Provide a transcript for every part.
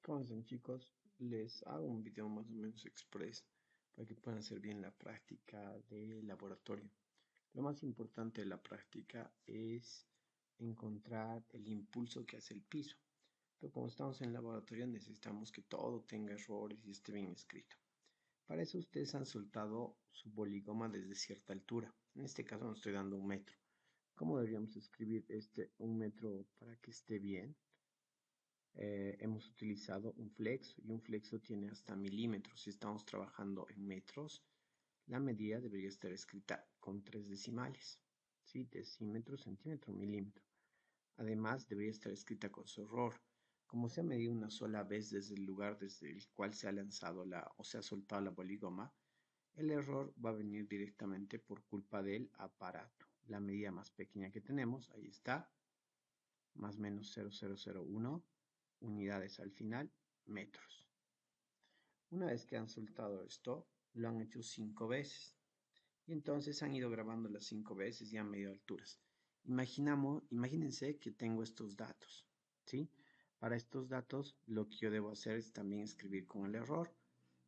¿Cómo están, chicos? Les hago un video más o menos express para que puedan hacer bien la práctica de laboratorio. Lo más importante de la práctica es encontrar el impulso que hace el piso. Pero como estamos en laboratorio necesitamos que todo tenga errores y esté bien escrito. Para eso ustedes han soltado su boligoma desde cierta altura. En este caso nos estoy dando 1 metro. ¿Cómo deberíamos escribir este 1 metro para que esté bien? Hemos utilizado un flexo y un flexo tiene hasta milímetros. Si estamos trabajando en metros, la medida debería estar escrita con 3 decimales. ¿Sí? Decímetro, centímetro, milímetro. Además, debería estar escrita con su error. Como se ha medido una sola vez desde el lugar desde el cual se ha lanzado o se ha soltado la boligoma, el error va a venir directamente por culpa del aparato. La medida más pequeña que tenemos, ahí está, más o menos 0,001 unidades al final, metros. Una vez que han soltado esto, lo han hecho 5 veces. Y entonces han ido grabando las 5 veces y han medido alturas. Imagínense que tengo estos datos, ¿sí? Para estos datos, lo que yo debo hacer es también escribir con el error.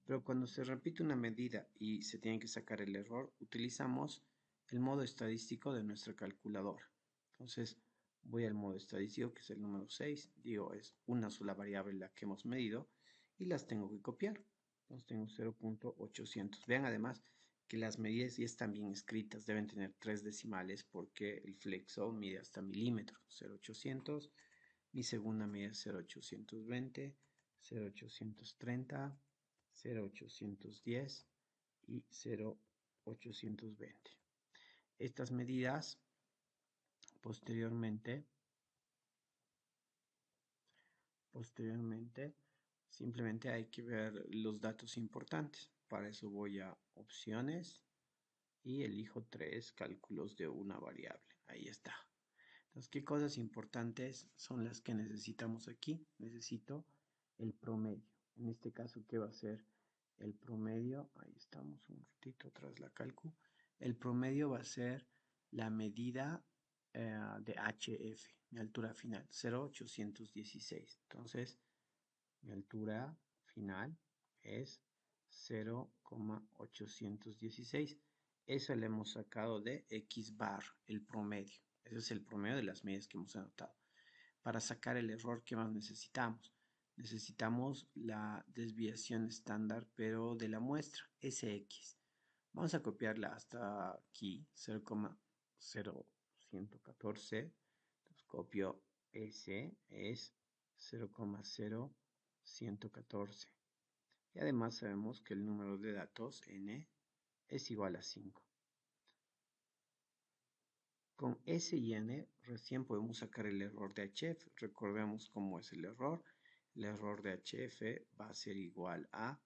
Pero cuando se repite una medida y se tiene que sacar el error, utilizamos el modo estadístico de nuestra calculadora. Entonces, voy al modo estadístico, que es el número 6. Digo, es una sola variable la que hemos medido y las tengo que copiar. Entonces tengo 0.800. Vean además que las medidas ya están bien escritas, deben tener 3 decimales porque el flexo mide hasta milímetros. 0.800, mi segunda medida es 0.820, 0.830, 0.810 y 0.820. Estas medidas posteriormente simplemente hay que ver los datos importantes. Para eso voy a opciones y elijo 3 cálculos de una variable. Ahí está. Entonces, ¿qué cosas importantes son las que necesitamos aquí? Necesito el promedio. En este caso, ¿qué va a ser el promedio? Ahí estamos un ratito tras la calcu. El promedio va a ser la medida de HF, mi altura final, 0,816. Entonces, mi altura final es 0,816. Eso le hemos sacado de X bar, el promedio. Ese es el promedio de las medidas que hemos anotado. Para sacar el error, ¿qué más necesitamos? Necesitamos la desviación estándar, pero de la muestra, SX. Vamos a copiarla hasta aquí, 0,0114. Entonces copio S, es 0,0114. Y además sabemos que el número de datos n es igual a 5. Con S y N recién podemos sacar el error de HF. Recordemos cómo es el error. El error de HF va a ser igual a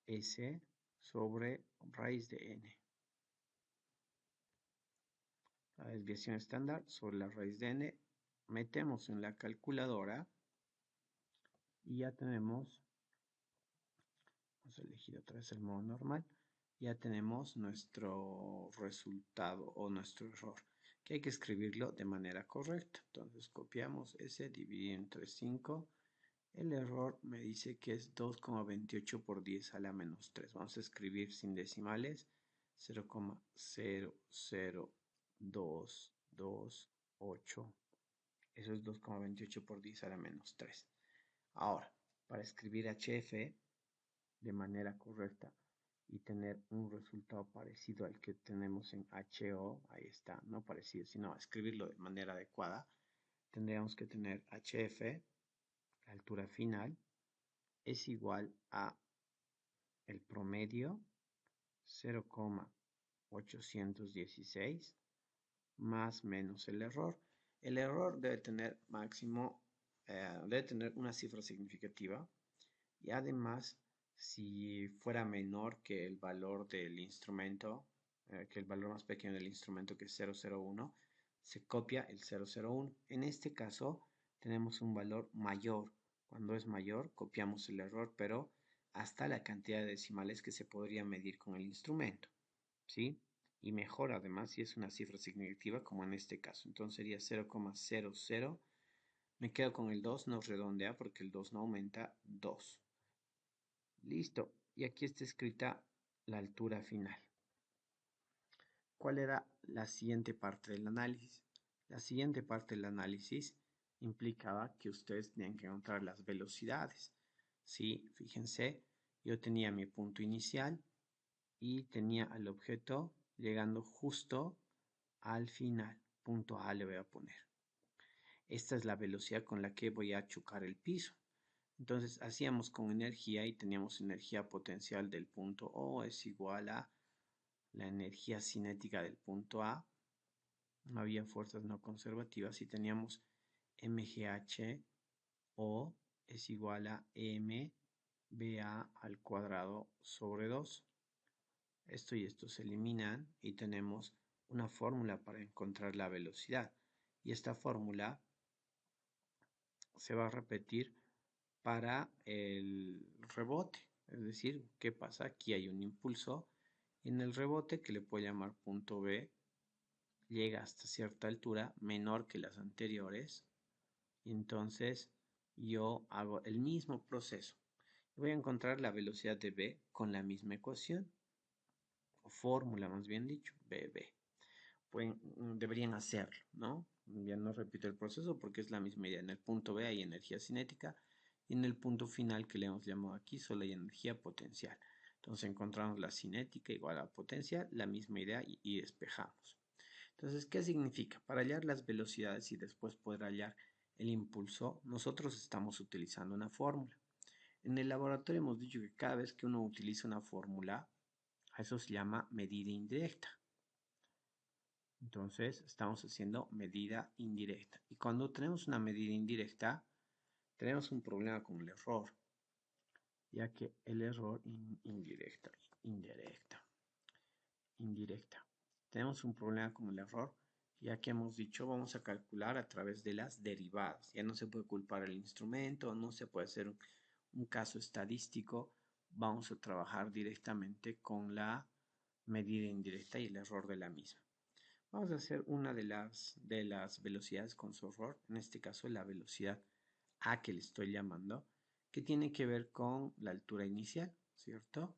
S sobre raíz de N. La desviación estándar sobre la raíz de N. Metemos en la calculadora y ya tenemos, vamos a elegir otra vez el modo normal, ya tenemos nuestro resultado o nuestro error, que hay que escribirlo de manera correcta. Entonces copiamos ese, dividido entre 5. El error me dice que es 2,28 por 10 a la menos 3. Vamos a escribir sin decimales, 0,00228. Eso es 2,28 por 10 a la menos 3. Ahora, para escribir HF de manera correcta y tener un resultado parecido al que tenemos en HO, ahí está, no parecido, sino escribirlo de manera adecuada, tendríamos que tener HF, la altura final, es igual a el promedio 0,816 más menos el error. El error debe tener máximo, debe tener una cifra significativa y además si fuera menor que el valor del instrumento, que el valor más pequeño del instrumento que es 0,01, se copia el 0,01. En este caso tenemos un valor mayor. Cuando es mayor copiamos el error, pero hasta la cantidad de decimales que se podría medir con el instrumento, ¿sí? Y mejor además si es una cifra significativa como en este caso. Entonces sería 0,00 Me quedo con el 2, no redondea porque el 2 no aumenta, 2. Listo. Y aquí está escrita la altura final. ¿Cuál era la siguiente parte del análisis? La siguiente parte del análisis implicaba que ustedes tenían que encontrar las velocidades. Sí, fíjense, yo tenía mi punto inicial y tenía al objeto llegando justo al final. Punto A le voy a poner. Esta es la velocidad con la que voy a chocar el piso. Entonces hacíamos con energía y teníamos energía potencial del punto O es igual a la energía cinética del punto A. Había fuerzas no conservativas y teníamos mgh O es igual a mba al cuadrado sobre 2. Esto y esto se eliminan y tenemos una fórmula para encontrar la velocidad. Y esta fórmula se va a repetir para el rebote. Es decir, ¿qué pasa? Aquí hay un impulso en el rebote que le puedo llamar punto B. Llega hasta cierta altura menor que las anteriores. Y entonces yo hago el mismo proceso. Voy a encontrar la velocidad de B con la misma ecuación, o fórmula más bien dicho, BB. Deberían hacerlo, ¿no? Ya no repito el proceso porque es la misma idea. En el punto B hay energía cinética y en el punto final que le hemos llamado aquí solo hay energía potencial. Entonces encontramos la cinética igual a potencial, la misma idea y despejamos. Entonces, ¿qué significa? Para hallar las velocidades y después poder hallar el impulso, nosotros estamos utilizando una fórmula. En el laboratorio hemos dicho que cada vez que uno utiliza una fórmula, a eso se llama medida indirecta. Entonces, estamos haciendo medida indirecta. Y cuando tenemos una medida indirecta, tenemos un problema con el error, ya que el error indirecta. Tenemos un problema con el error, ya que hemos dicho vamos a calcular a través de las derivadas. Ya no se puede culpar al instrumento, no se puede hacer un caso estadístico. Vamos a trabajar directamente con la medida indirecta y el error de la misma. Vamos a hacer una de las velocidades con su error, en este caso la velocidad A que le estoy llamando, que tiene que ver con la altura inicial, ¿cierto?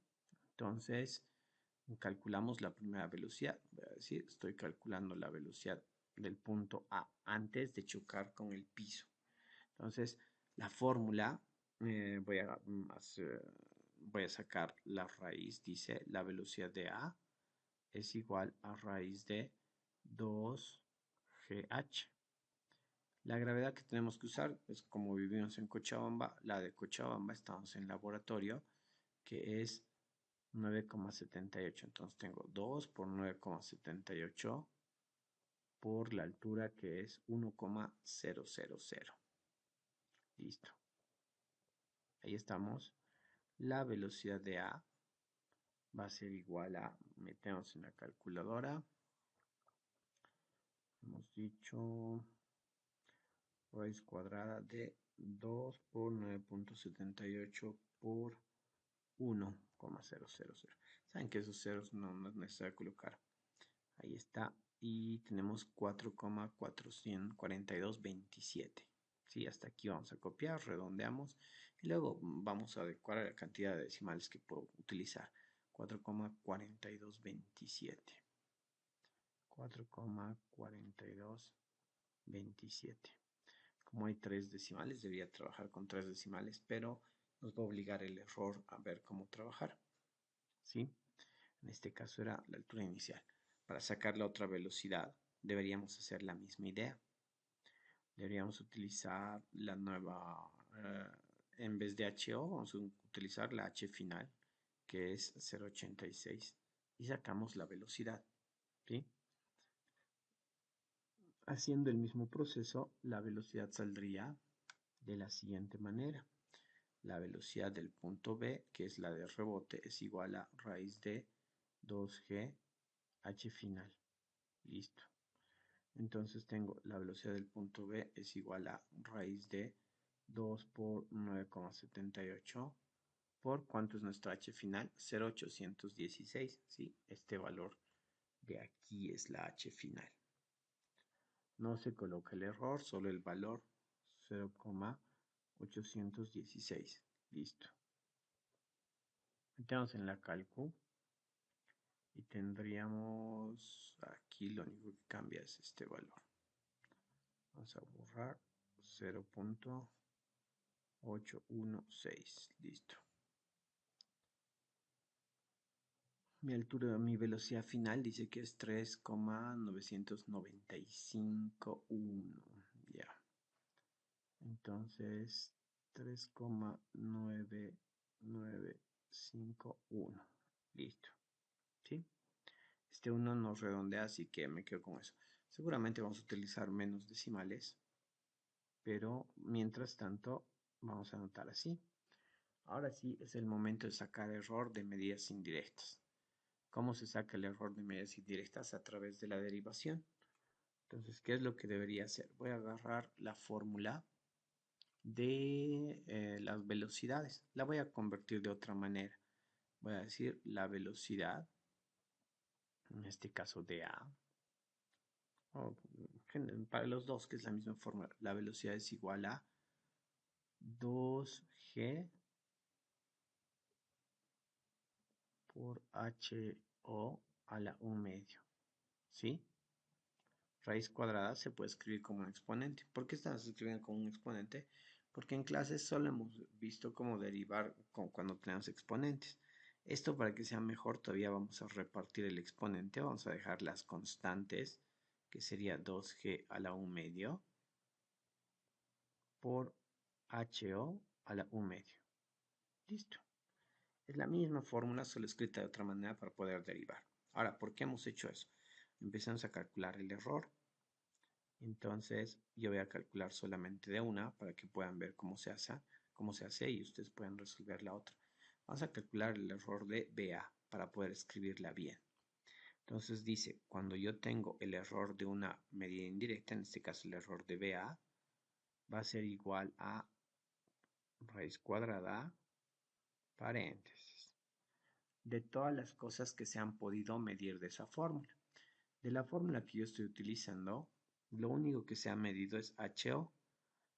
Entonces, calculamos la primera velocidad. Voy a decir, estoy calculando la velocidad del punto A antes de chocar con el piso. Entonces, la fórmula, voy a sacar la raíz, dice la velocidad de A es igual a raíz de 2GH. La gravedad que tenemos que usar es como vivimos en Cochabamba, la de Cochabamba, estamos en laboratorio, que es 9,78. Entonces tengo 2 por 9,78 por la altura que es 1,000. Listo. Ahí estamos. La velocidad de A va a ser igual a, metemos en la calculadora, hemos dicho raíz cuadrada de 2 por 9,78 por 1,000. Saben que esos ceros no es necesario colocar. Ahí está. Y tenemos 4,44227. ¿Sí? Hasta aquí vamos a copiar, redondeamos y luego vamos a adecuar a la cantidad de decimales que puedo utilizar. 4,4227. 4,4227. Como hay tres decimales, debería trabajar con tres decimales, pero nos va a obligar el error a ver cómo trabajar. ¿Sí? En este caso era la altura inicial. Para sacar la otra velocidad, deberíamos hacer la misma idea. Deberíamos utilizar la nueva, en vez de HO, vamos a utilizar la H final, que es 0,86, y sacamos la velocidad. ¿Sí? Haciendo el mismo proceso, la velocidad saldría de la siguiente manera. La velocidad del punto B, que es la de rebote, es igual a raíz de 2G H final. Listo. Entonces tengo la velocidad del punto B es igual a raíz de 2 por 9,78 por ¿cuánto es nuestro H final? 0,816. ¿Sí? Este valor de aquí es la H final. No se coloca el error, solo el valor 0,816. Listo. Metemos en la calcu y tendríamos aquí, lo único que cambia es este valor. Vamos a borrar 0,816. Listo. Mi velocidad final dice que es 3,995.1. Ya. Entonces, 3,9951. Listo. ¿Sí? Este 1 nos redondea, así que me quedo con eso. Seguramente vamos a utilizar menos decimales, pero mientras tanto vamos a anotar así. Ahora sí es el momento de sacar error de medidas indirectas. ¿Cómo se saca el error de medidas indirectas? A través de la derivación. Entonces, ¿qué es lo que debería hacer? Voy a agarrar la fórmula de las velocidades. La voy a convertir de otra manera. Voy a decir la velocidad, en este caso de A, o para los dos, que es la misma fórmula. La velocidad es igual a 2G por HO a la 1 medio. ¿Sí? Raíz cuadrada se puede escribir como un exponente. ¿Por qué estamos escribiendo como un exponente? Porque en clases solo hemos visto cómo derivar cuando tenemos exponentes. Esto, para que sea mejor, todavía vamos a repartir el exponente. Vamos a dejar las constantes, que sería 2G a la 1 medio por HO a la 1 medio. Listo. Es la misma fórmula, solo escrita de otra manera para poder derivar. Ahora, ¿por qué hemos hecho eso? Empezamos a calcular el error. Entonces, yo voy a calcular solamente de una para que puedan ver cómo se hace y ustedes pueden resolver la otra. Vamos a calcular el error de BA para poder escribirla bien. Entonces dice, cuando yo tengo el error de una medida indirecta, en este caso el error de BA, va a ser igual a raíz cuadrada, paréntesis, de todas las cosas que se han podido medir de esa fórmula. De la fórmula que yo estoy utilizando, lo único que se ha medido es HO.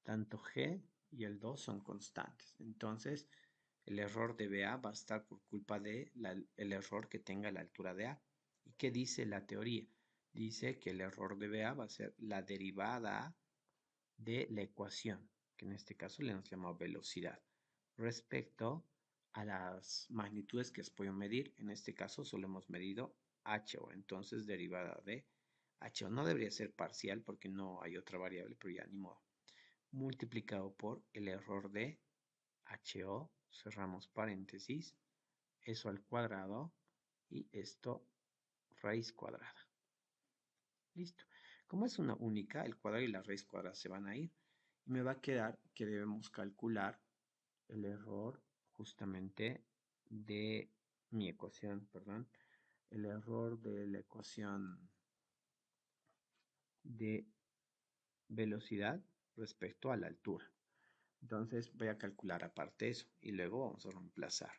Tanto G y el 2 son constantes. Entonces, el error de BA va a estar por culpa de el error que tenga la altura de A. ¿Y qué dice la teoría? Dice que el error de BA va a ser la derivada de la ecuación, que en este caso le hemos llamado velocidad, respecto a las magnitudes que se pueden medir. En este caso solo hemos medido HO, entonces derivada de HO. No debería ser parcial porque no hay otra variable, pero ya ni modo. Multiplicado por el error de HO, cerramos paréntesis, eso al cuadrado y esto raíz cuadrada. Listo. Como es una única, el cuadrado y la raíz cuadrada se van a ir. Y me va a quedar que debemos calcular el error justamente de mi ecuación, perdón, el error de la ecuación de velocidad respecto a la altura. Entonces voy a calcular aparte eso y luego vamos a reemplazar.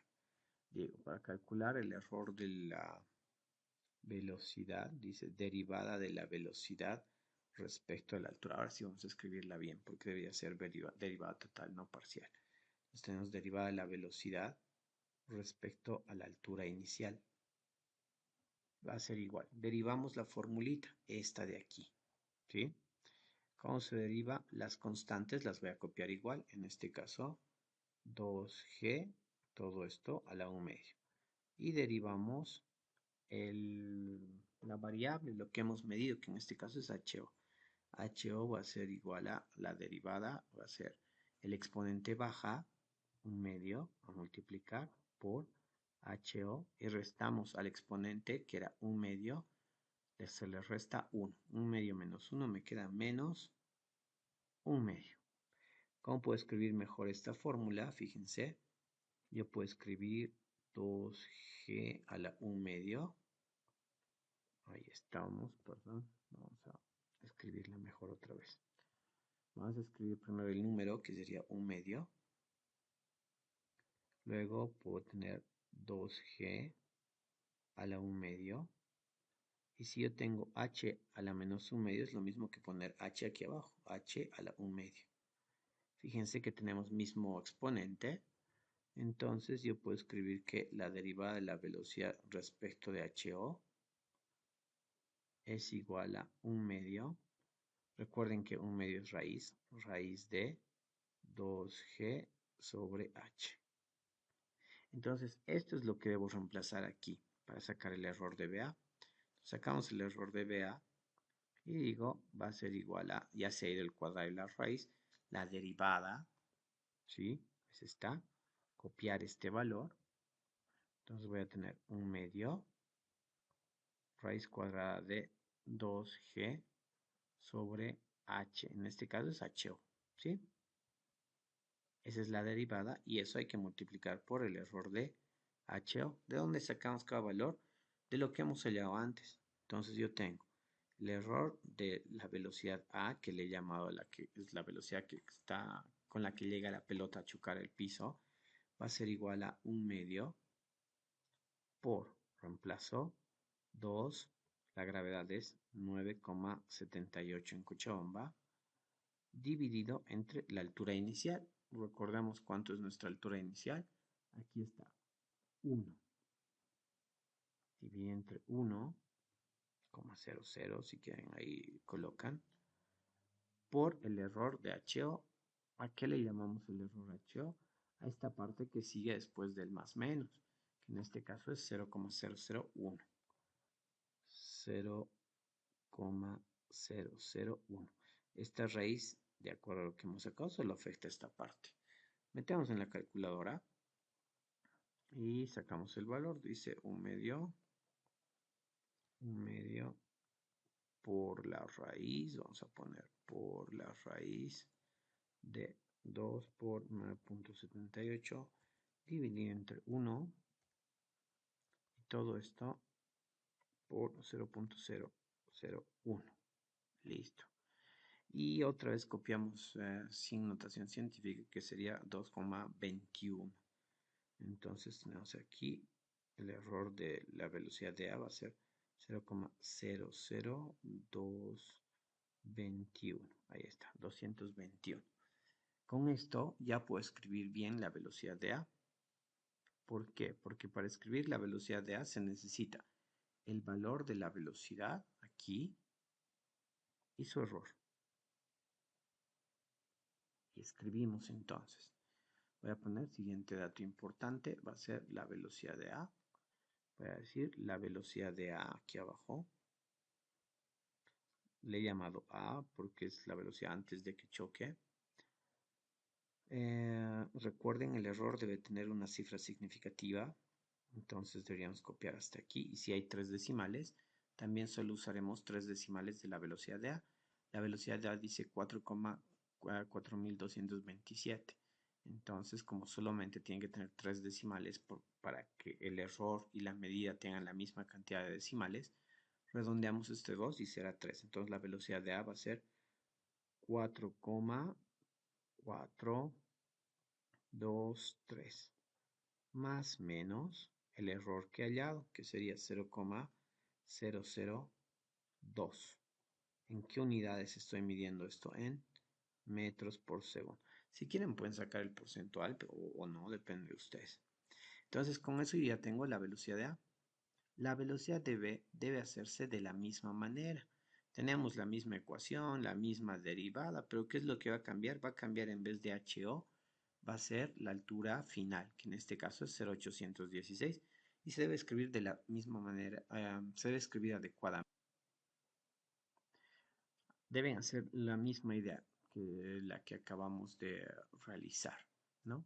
Digo, para calcular el error de la velocidad, dice derivada de la velocidad respecto a la altura. Ahora sí vamos a escribirla bien porque debería ser derivada total, no parcial. Entonces tenemos derivada de la velocidad respecto a la altura inicial. Va a ser igual. Derivamos la formulita, esta de aquí. ¿Sí? ¿Cómo se deriva? Las constantes las voy a copiar igual. En este caso, 2G, todo esto a la 1 medio. Y derivamos la variable, lo que hemos medido, que en este caso es HO. HO va a ser igual a la derivada, va a ser el exponente baja, 1 medio, a multiplicar por HO, y restamos al exponente, que era 1 medio, se le resta 1. 1 medio menos 1 me queda menos 1 medio. ¿Cómo puedo escribir mejor esta fórmula? Fíjense, yo puedo escribir 2G a la 1 medio. Ahí estamos, perdón. Vamos a escribirla mejor otra vez. Vamos a escribir primero el número, que sería 1 medio. Luego puedo tener 2G a la 1 medio. Y si yo tengo H a la menos 1 medio, es lo mismo que poner H aquí abajo. H a la 1 medio. Fíjense que tenemos mismo exponente. Entonces yo puedo escribir que la derivada de la velocidad respecto de HO es igual a 1/2. Recuerden que 1/2 es raíz de 2G sobre H. Entonces, esto es lo que debo reemplazar aquí para sacar el error de BA. Sacamos el error de BA y digo, va a ser igual a, ya se ha ido el cuadrado y la raíz, la derivada, ¿sí? Pues está, copiar este valor. Entonces voy a tener 1/2 raíz cuadrada de 2G sobre H. En este caso es HO, ¿sí? Esa es la derivada y eso hay que multiplicar por el error de HO. ¿De dónde sacamos cada valor? De lo que hemos hallado antes. Entonces yo tengo el error de la velocidad A, que le he llamado la que es la velocidad que está con la que llega la pelota a chocar el piso, va a ser igual a 1/2 por reemplazo 2, la gravedad es 9,78 en Cochabamba, dividido entre la altura inicial. Recordemos cuánto es nuestra altura inicial. Aquí está, 1. Divide entre 1,00, si quieren ahí colocan, por el error de HO. ¿A qué le llamamos el error HO? A esta parte que sigue después del más menos, que en este caso es 0,001. 0,001. Esta raíz, de acuerdo a lo que hemos sacado, solo afecta a esta parte. Metemos en la calculadora y sacamos el valor. Dice 1/2 por la raíz. Vamos a poner por la raíz de 2 por 9,78 dividido entre 1 y todo esto por 0,001. Listo. Y otra vez copiamos sin notación científica, que sería 2,21. Entonces tenemos aquí el error de la velocidad de A va a ser 0,00221. Ahí está, 221. Con esto ya puedo escribir bien la velocidad de A. ¿Por qué? Porque para escribir la velocidad de A se necesita el valor de la velocidad aquí y su error. Y escribimos entonces. Voy a poner siguiente dato importante, va a ser la velocidad de A. Voy a decir la velocidad de A aquí abajo. Le he llamado A porque es la velocidad antes de que choque. Recuerden, el error debe tener una cifra significativa. Entonces deberíamos copiar hasta aquí. Y si hay 3 decimales, también solo usaremos 3 decimales de la velocidad de A. La velocidad de A dice 4,4227. Entonces, como solamente tiene que tener 3 decimales para que el error y la medida tengan la misma cantidad de decimales, redondeamos este 2 y será 3. Entonces, la velocidad de A va a ser 4,423 más menos el error que he hallado, que sería 0,002. ¿En qué unidades estoy midiendo esto? En metros por segundo. Si quieren pueden sacar el porcentual o no, depende de ustedes. Entonces con eso yo ya tengo la velocidad de A. La velocidad de B debe hacerse de la misma manera. Tenemos la misma ecuación, la misma derivada, pero ¿qué es lo que va a cambiar? Va a cambiar, en vez de HO, va a ser la altura final, que en este caso es 0,816, y se debe escribir de la misma manera, se debe escribir adecuadamente. Deben hacer la misma idea que la que acabamos de realizar, ¿no?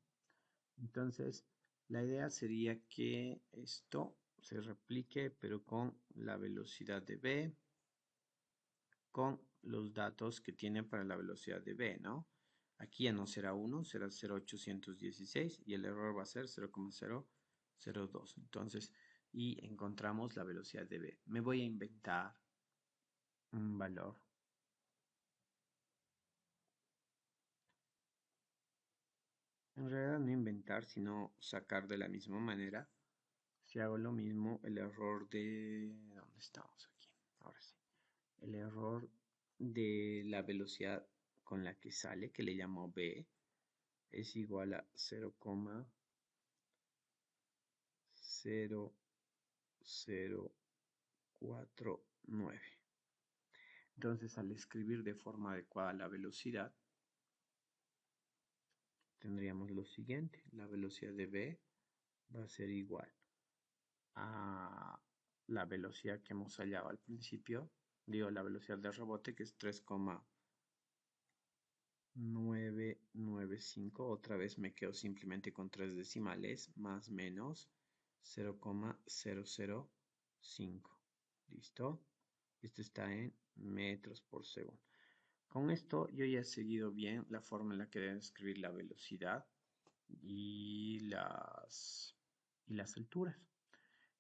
Entonces, la idea sería que esto se replique, pero con la velocidad de B, con los datos que tiene para la velocidad de B, ¿no? Aquí ya no será 1, será 0,816 y el error va a ser 0,002. Entonces, y encontramos la velocidad de B. Me voy a inventar un valor. En realidad no inventar, sino sacar de la misma manera. Si hago lo mismo, el error de... ¿Dónde estamos aquí? Ahora sí. El error de la velocidad con la que sale, que le llamo B, es igual a 0,0049. Entonces, al escribir de forma adecuada la velocidad, tendríamos lo siguiente. La velocidad de v va a ser igual a la velocidad que hemos hallado al principio. Digo, la velocidad de rebote, que es 3,995. Otra vez me quedo simplemente con 3 decimales, más menos 0,005. ¿Listo? Esto está en metros por segundo. Con esto yo ya he seguido bien la forma en la que deben escribir la velocidad y las alturas.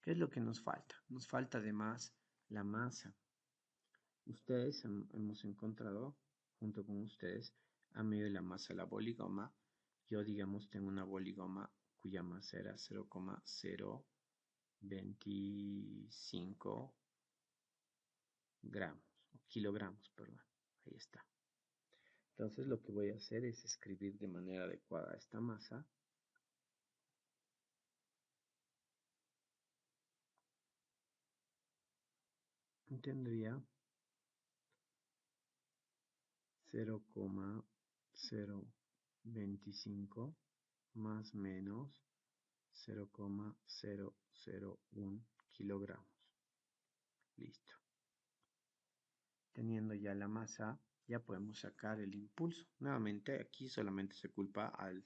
¿Qué es lo que nos falta? Nos falta además la masa. Ustedes hemos encontrado, junto con ustedes, han medido la masa de la boligoma. Yo, digamos, tengo una boligoma cuya masa era 0,025 gramos, o kilogramos, perdón. Ahí está. Entonces lo que voy a hacer es escribir de manera adecuada esta masa. Tendría 0,025 más menos 0,001 kilogramos. Listo. Teniendo ya la masa, ya podemos sacar el impulso. Nuevamente aquí solamente se culpa al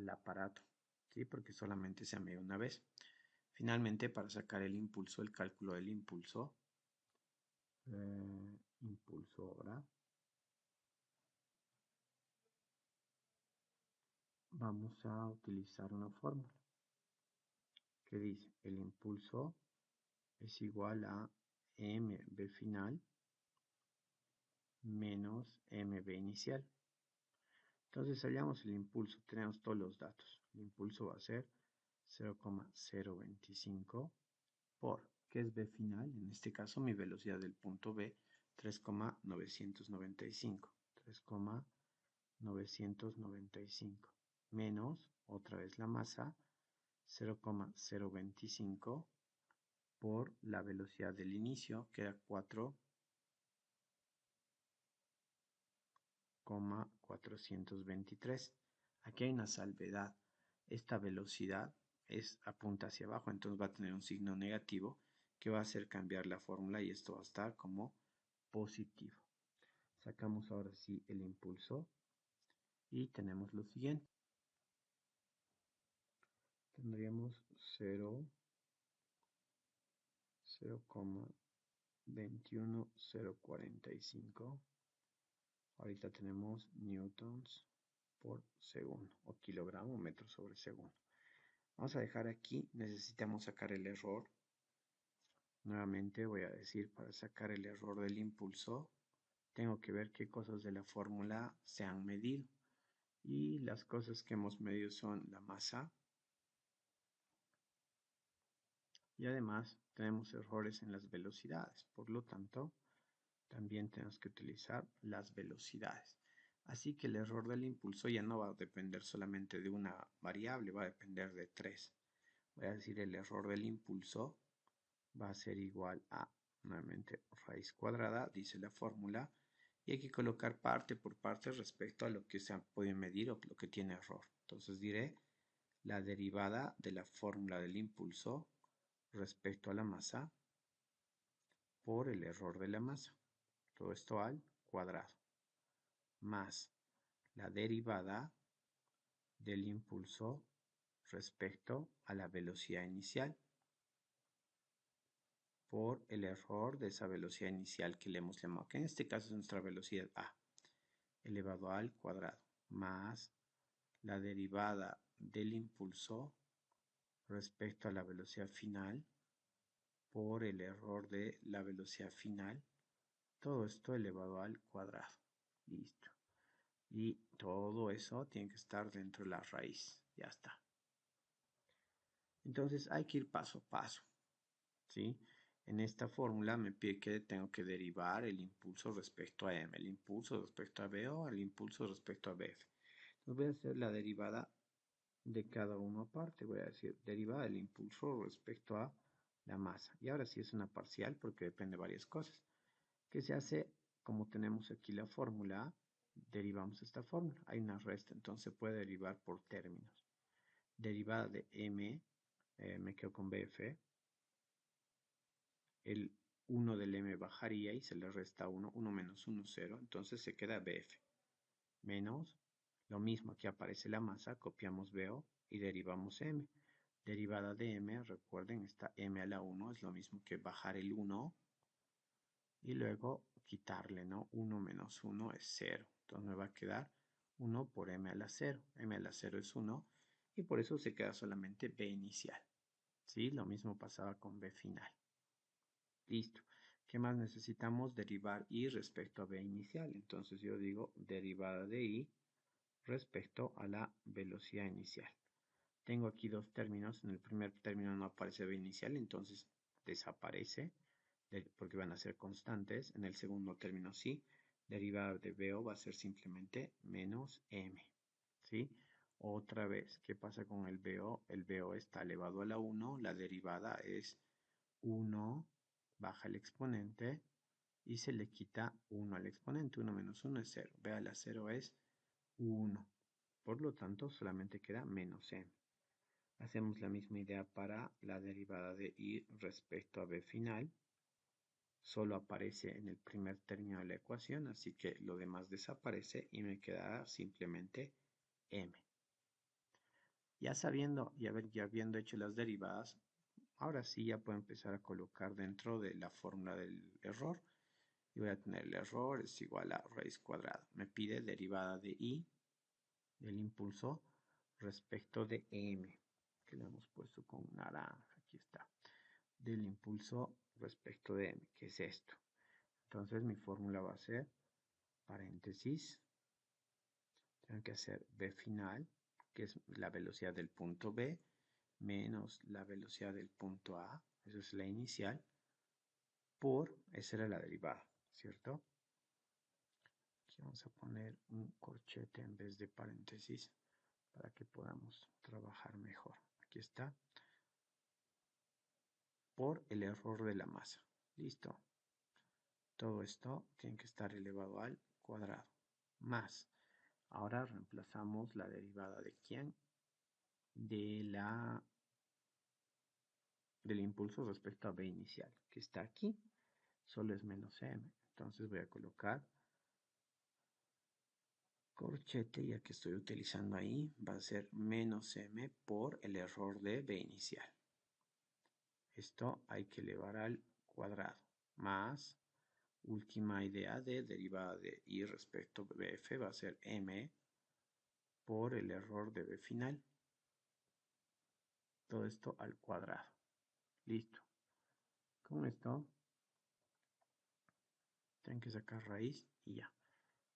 aparato, ¿sí? Porque solamente se ha medido una vez. Finalmente, para sacar el impulso, el cálculo del impulso, impulso ahora, vamos a utilizar una fórmula que dice el impulso es igual a mv final menos mv inicial. Entonces hallamos el impulso, tenemos todos los datos. El impulso va a ser 0,025 por, ¿qué es v final? En este caso mi velocidad del punto B, 3,995. 3,995 menos, otra vez la masa, 0,025 por la velocidad del inicio, que era 4,423. Aquí hay una salvedad. Esta velocidad apunta hacia abajo, entonces va a tener un signo negativo que va a hacer cambiar la fórmula y esto va a estar como positivo. Sacamos ahora sí el impulso y tenemos lo siguiente. Tendríamos 0,21045. Ahorita tenemos newtons por segundo o kilogramo metro sobre segundo. Vamos a dejar aquí, necesitamos sacar el error. Nuevamente voy a decir, para sacar el error del impulso, tengo que ver qué cosas de la fórmula se han medido. Y las cosas que hemos medido son la masa. Y además tenemos errores en las velocidades. Por lo tanto, también tenemos que utilizar las velocidades. Así que el error del impulso ya no va a depender solamente de una variable, va a depender de tres. Voy a decir el error del impulso va a ser igual a, nuevamente, raíz cuadrada, dice la fórmula, y hay que colocar parte por parte respecto a lo que se ha podido medir o lo que tiene error. Entonces diré la derivada de la fórmula del impulso respecto a la masa por el error de la masa. Todo esto al cuadrado, más la derivada del impulso respecto a la velocidad inicial por el error de esa velocidad inicial que le hemos llamado, que en este caso es nuestra velocidad a, elevado al cuadrado, más la derivada del impulso respecto a la velocidad final por el error de la velocidad final, todo esto elevado al cuadrado. Listo. Y todo eso tiene que estar dentro de la raíz. Ya está. Entonces hay que ir paso a paso, ¿sí? En esta fórmula me pide que tengo que derivar el impulso respecto a m, el impulso respecto a b o el impulso respecto a bf. Entonces voy a hacer la derivada de cada uno aparte. Voy a decir derivada del impulso respecto a la masa. Y ahora sí es una parcial porque depende de varias cosas. ¿Qué se hace? Como tenemos aquí la fórmula, derivamos esta fórmula. Hay una resta, entonces se puede derivar por términos. Derivada de m, me quedo con bf. El 1 del m bajaría y se le resta 1, 1 menos 1, 0. Entonces se queda bf. Menos, lo mismo, aquí aparece la masa, copiamos BO y derivamos m. Derivada de m, recuerden, esta m a la 1 es lo mismo que bajar el 1 y luego quitarle, ¿no? 1 menos 1 es 0. Entonces me va a quedar 1 por m a la 0. M a la 0 es 1 y por eso se queda solamente b inicial. ¿Sí? Lo mismo pasaba con b final. Listo. ¿Qué más necesitamos? Derivar y respecto a b inicial. Entonces yo digo derivada de i respecto a la velocidad inicial. Tengo aquí dos términos. En el primer término no aparece b inicial, entonces desaparece porque van a ser constantes. En el segundo término sí. Derivada de BO va a ser simplemente menos m. ¿Sí? Otra vez, ¿qué pasa con el BO? El BO está elevado a la 1. La derivada es 1, baja el exponente y se le quita 1 al exponente. 1 menos 1 es 0. B a la 0 es 1. Por lo tanto, solamente queda menos m. Hacemos la misma idea para la derivada de i respecto a b final. Solo aparece en el primer término de la ecuación, así que lo demás desaparece y me quedará simplemente m. Ya sabiendo y ya habiendo hecho las derivadas, ahora sí ya puedo empezar a colocar dentro de la fórmula del error. Y voy a tener el error es igual a raíz cuadrada. Me pide derivada de i del impulso respecto de m, que le hemos puesto con naranja, aquí está, del impulso respecto de m, que es esto. Entonces mi fórmula va a ser paréntesis, tengo que hacer b final, que es la velocidad del punto B, menos la velocidad del punto A, eso es la inicial, por, esa era la derivada, ¿cierto? Aquí vamos a poner un corchete en vez de paréntesis para que podamos trabajar mejor. Aquí está. Por el error de la masa. Listo. Todo esto tiene que estar elevado al cuadrado. Más. Ahora reemplazamos la derivada de quién? Del impulso respecto a b inicial, que está aquí. Solo es menos m. Entonces voy a colocar corchete, ya que estoy utilizando ahí, va a ser menos m por el error de b inicial. Esto hay que elevar al cuadrado. Más última idea de derivada de i respecto a bf va a ser m por el error de b final. Todo esto al cuadrado. Listo. Con esto tengo que sacar raíz y ya.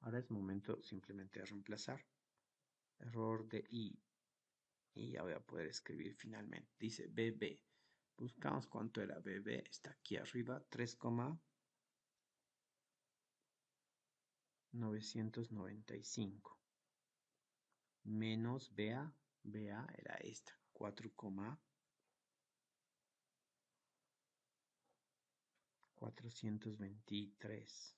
Ahora es momento simplemente de reemplazar. Error de i. Y ya voy a poder escribir finalmente. Dice bb. Buscamos cuánto era bb. Está aquí arriba. 3,995. Menos BA. BA era esta. 4,423.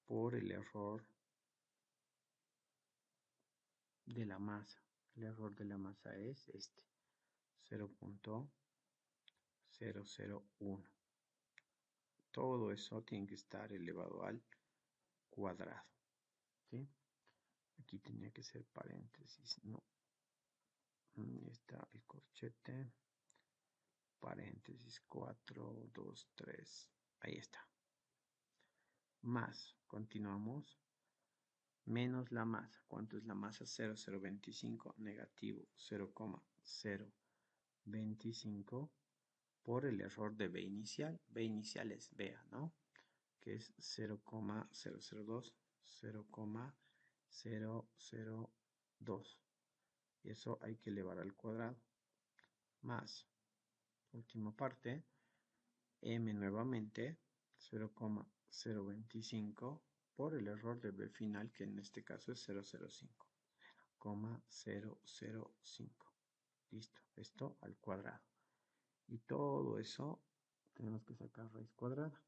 Por el error de la masa. El error de la masa es este. 0,001. Todo eso tiene que estar elevado al cuadrado. ¿Sí? Aquí tenía que ser paréntesis. No. Ahí está el corchete. Paréntesis 4, 2, 3. Ahí está. Más. Continuamos. Menos la masa. ¿Cuánto es la masa? 0,025 negativo 0,025 por el error de B inicial. B inicial es BA, ¿no? Que es 0,002, 0,002. Y eso hay que elevar al cuadrado. Más, última parte, m nuevamente, 0.25 por el error de b final, que en este caso es 0.05, 0.005. Listo, esto al cuadrado. Y todo eso tenemos que sacar raíz cuadrada.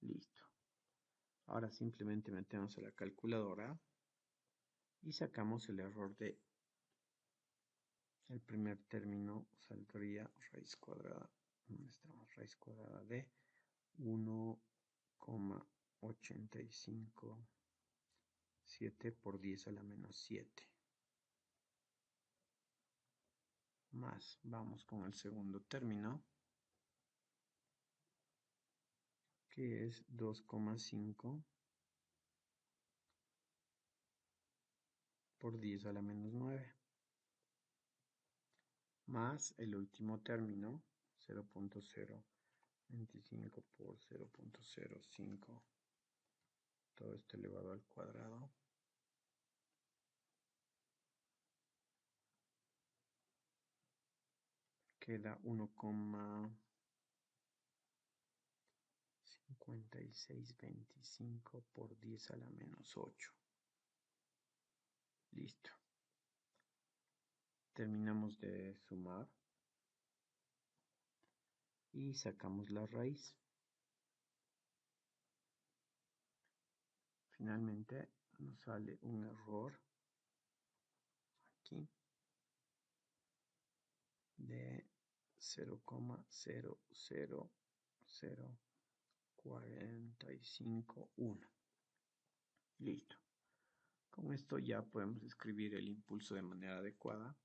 Listo. Ahora simplemente metemos a la calculadora y sacamos el error de el primer término. Saldría raíz cuadrada. ¿Dónde estamos? Raíz cuadrada de 1,857 por 10 a la menos 7. Más, vamos con el segundo término, que es 2,5 por 10 a la menos 9. Más el último término, 0.025 por 0.05, todo esto elevado al cuadrado. Queda 1,5625 por 10 a la menos 8. Listo. Terminamos de sumar y sacamos la raíz. Finalmente nos sale un error aquí de 0,000451. Listo. Con esto ya podemos escribir el impulso de manera adecuada.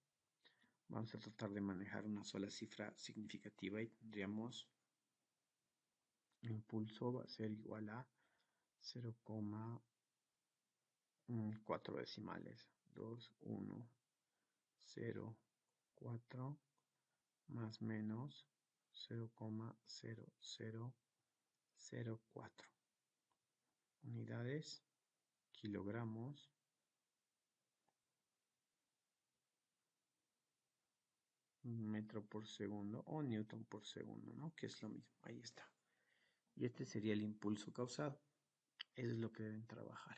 Vamos a tratar de manejar una sola cifra significativa y tendríamos el impulso va a ser igual a 0,4 decimales. 2104 más menos 0,0004 unidades, kilogramos, metro por segundo o newton por segundo, ¿no? Que es lo mismo, ahí está. Y este sería el impulso causado. Eso es lo que deben trabajar.